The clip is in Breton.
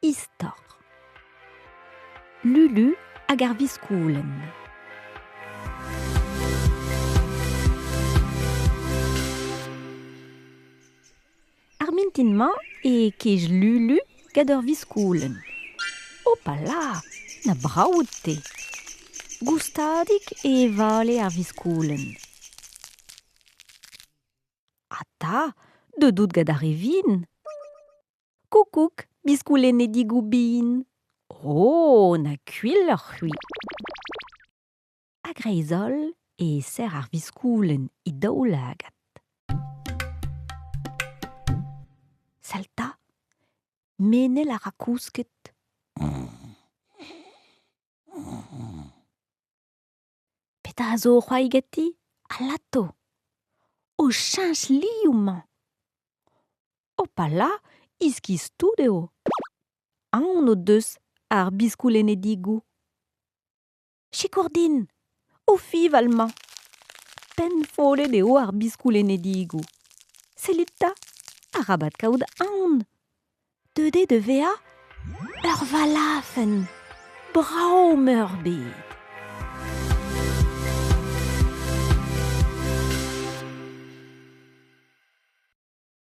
istor. Lulu hag ar viskoulenn. Ar mintin-mañ e kej Lulu gant ur viskoulenn. Opala, na braout te. Goustadik e vale ar viskoulenn. Ata, dedout gant ar evin. Koukouk, biskoulennedigou bin. Oh, na kuil ur c'hui. Agreizol e ser ar viskoulenn I daoulagat. Salta, menel ar rakousket. Petra a zo c'hoai gati? Alato. O cheñch liou mañ. Opala, iskis tout eo. Aon o deus ar biskoulennedigou. Chikourdin, o fiv al mañ. Pen follet eo ar biskoulennedigou. Selita, a rabat kaout aon. Deude de vea, ur valafen. Brav meur bet.